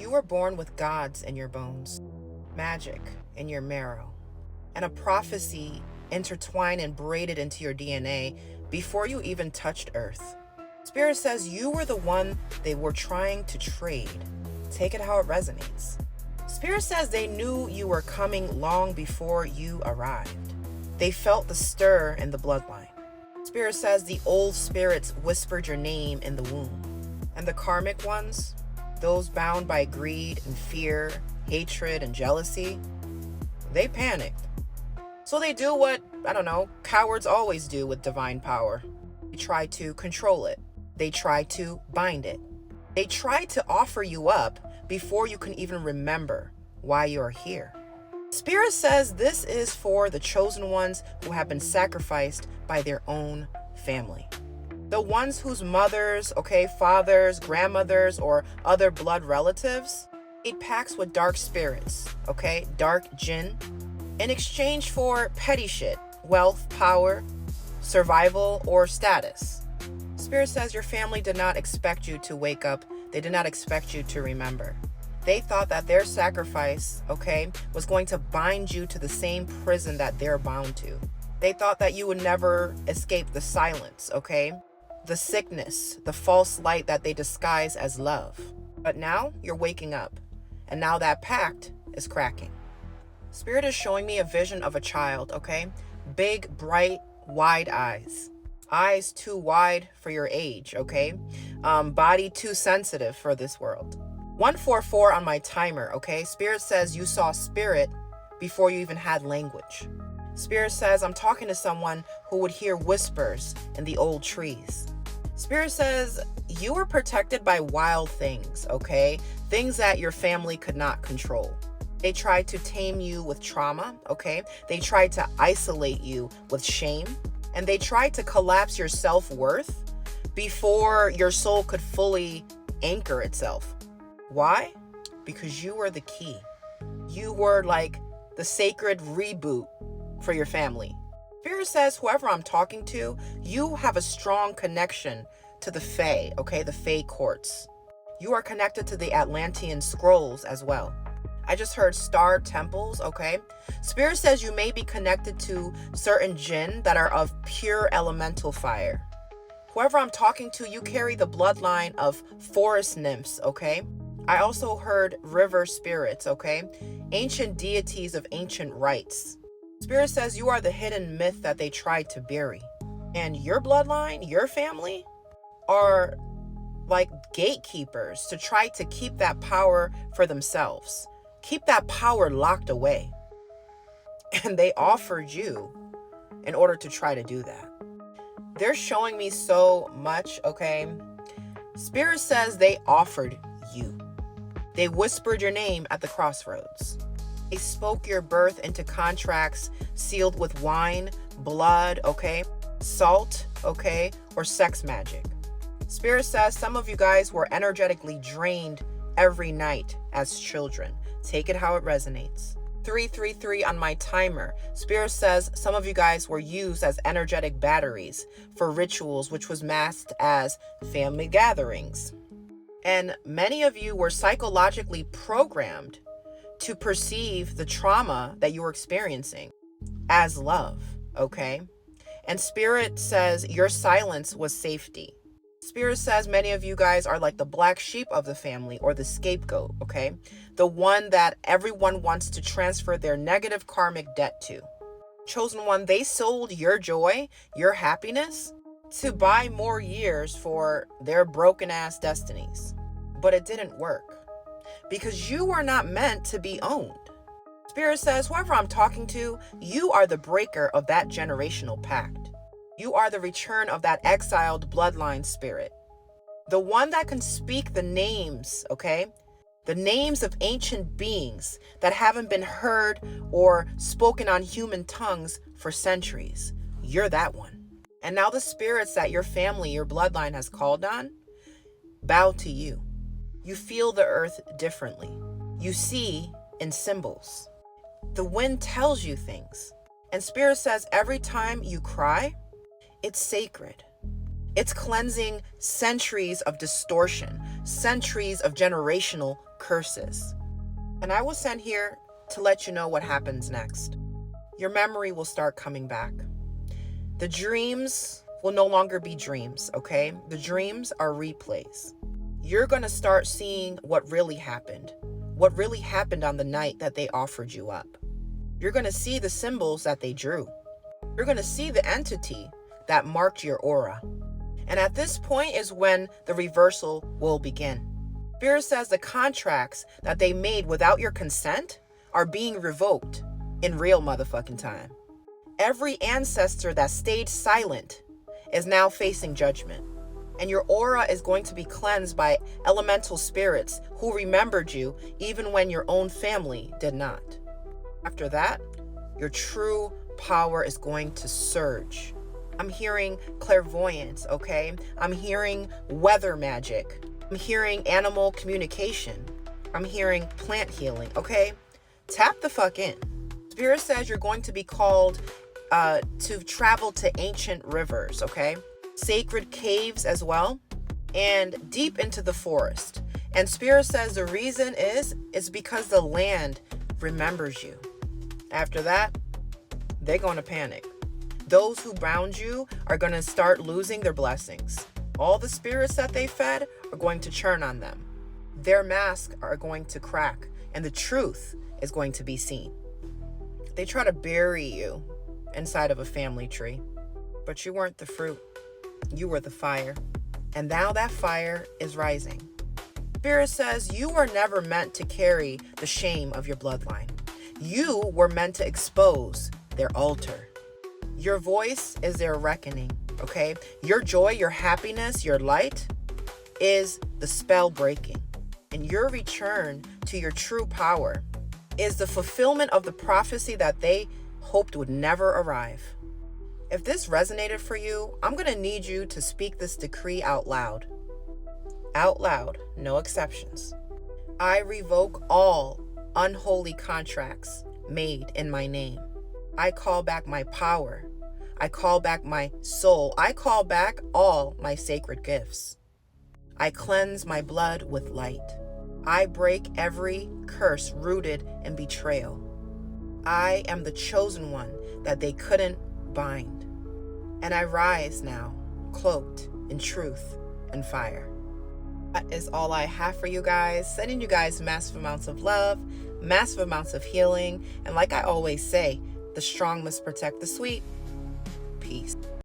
You were born with gods in your bones, magic in your marrow, and a prophecy intertwined and braided into your DNA before you even touched Earth. Spirit says you were the one they were trying to trade. Take it how it resonates. Spirit says they knew you were coming long before you arrived. They felt the stir in the bloodline. Spirit says the old spirits whispered your name in the womb. And the karmic ones, those bound by greed and fear, hatred and jealousy, they panicked. So they do what, cowards always do with divine power. They try to control it. They try to bind it. They try to offer you up before you can even remember why you're here. Spirit says this is for the chosen ones who have been sacrificed by their own family. The ones whose mothers, fathers, grandmothers, or other blood relatives made pacts with dark spirits, dark jinn, in exchange for petty shit, wealth, power, survival, or status. Spirit says your family did not expect you to wake up. They did not expect you to remember. They thought that their sacrifice, was going to bind you to the same prison that they're bound to. They thought that you would never escape the silence, the sickness, the false light that they disguise as love. But now you're waking up, and now that pact is cracking. Spirit is showing me a vision of a child, Big, bright, wide eyes. Eyes too wide for your age, Body too sensitive for this world. 144 on my timer, Spirit says you saw spirit before you even had language. Spirit says I'm talking to someone who would hear whispers in the old trees. Spirit says you were protected by wild things, Things that your family could not control. They tried to tame you with trauma, They tried to isolate you with shame. And they tried to collapse your self-worth before your soul could fully anchor itself. Why? Because you were the key. You were like the sacred reboot for your family. Spirit says whoever I'm talking to, you have a strong connection to the Fae, the Fae courts. You are connected to the Atlantean scrolls as well. I just heard star temples, Spirit says you may be connected to certain jinn that are of pure elemental fire. Whoever I'm talking to, you carry the bloodline of forest nymphs, I also heard river spirits, Ancient deities of ancient rites. Spirit says you are the hidden myth that they tried to bury. And your bloodline, your family, are like gatekeepers to try to keep that power for themselves. Keep that power locked away. And they offered you in order to try to do that. They're showing me so much, Spirit says they offered you. They whispered your name at the crossroads. They spoke your birth into contracts sealed with wine, blood, salt, or sex magic. Spirit says some of you guys were energetically drained every night as children. Take it how it resonates. 333 on my timer. Spirit says some of you guys were used as energetic batteries for rituals, which was masked as family gatherings. And many of you were psychologically programmed to perceive the trauma that you were experiencing as love, And Spirit says your silence was safety. Spirit says many of you guys are like the black sheep of the family or the scapegoat, The one that everyone wants to transfer their negative karmic debt to. Chosen one, they sold your joy, your happiness, to buy more years for their broken ass destinies. But it didn't work because you were not meant to be owned. Spirit says, whoever I'm talking to, you are the breaker of that generational pact. You are the return of that exiled bloodline spirit. The one that can speak the names, The names of ancient beings that haven't been heard or spoken on human tongues for centuries. You're that one. And now the spirits that your family, your bloodline has called on, bow to you. You feel the earth differently. You see in symbols. The wind tells you things. And Spirit says every time you cry, it's sacred. It's cleansing centuries of distortion, centuries of generational curses. And I will send here to let you know what happens next. Your memory will start coming back. The dreams will no longer be dreams, okay? The dreams are replays. You're going to start seeing what really happened on the night that they offered you up. You're going to see the symbols that they drew. You're going to see the entity that marked your aura. And at this point is when the reversal will begin. Spirit says the contracts that they made without your consent are being revoked in real motherfucking time. Every ancestor that stayed silent is now facing judgment. And your aura is going to be cleansed by elemental spirits who remembered you even when your own family did not. After that, your true power is going to surge. I'm hearing clairvoyance, okay? I'm hearing weather magic. I'm hearing animal communication. I'm hearing plant healing, okay? Tap the fuck in. Spirit says you're going to be called to travel to ancient rivers, okay? Sacred caves as well, and deep into the forest. And Spirit says the reason is because the land remembers you. After that, they're going to panic. Those who bound you are going to start losing their blessings. All the spirits that they fed are going to churn on them. Their masks are going to crack, and the truth is going to be seen. They try to bury you inside of a family tree, but you weren't the fruit. You were the fire. And now that fire is rising. Spirit says you were never meant to carry the shame of your bloodline. You were meant to expose their altar. Your voice is their reckoning, okay? Your joy, your happiness, your light is the spell breaking. And your return to your true power is the fulfillment of the prophecy that they hoped would never arrive. If this resonated for you, I'm going to need you to speak this decree out loud. Out loud, no exceptions. I revoke all unholy contracts made in my name. I call back my power. I call back my soul. I call back all my sacred gifts. I cleanse my blood with light. I break every curse rooted in betrayal. I am the chosen one that they couldn't bind. And I rise now, cloaked in truth and fire. That is all I have for you guys. Sending you guys massive amounts of love, massive amounts of healing. And like I always say, the strong must protect the sweet. Peace.